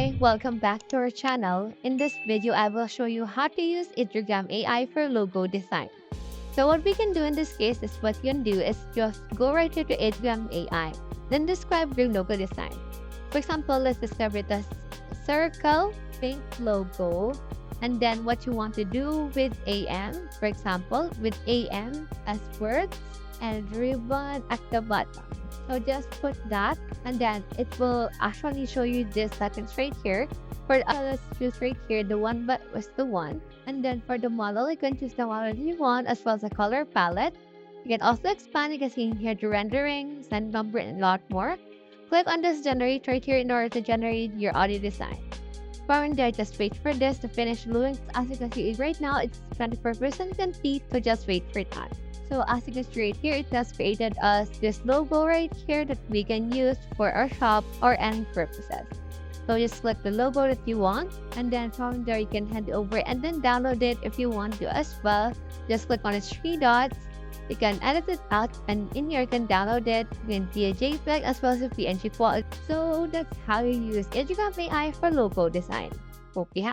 Hi, welcome back to our channel. In this video, I will show you how to use Ideogram AI for logo design. So what we can do in this case is what you can do is just go right here to Ideogram AI, then describe your logo design. For example, let's describe it as circle, pink logo, and then what you want to do with AM, for example, with AM as words and ribbon at the bottom. So just put that and then it will actually show you this settings right here. Let's choose right here the one but was the one. And then for the model, you can choose the model you want as well as the color palette. You can also expand, you can see here the rendering, send number, and a lot more. Click on this generate right here in order to generate your audio design. From there, just wait for this to finish loading. As you can see right now, it's 24% complete, so just wait for that. So as you can see right here, it has created us this logo right here that we can use for our shop or any purposes. So just click the logo that you want, and then from there you can head over and then download it if you want to as well. Just click on its three dots. You can edit it out, and in here you can download it in a JPEG as well as a PNG quality. So that's how you use Ideogram AI for logo design. Hope you help.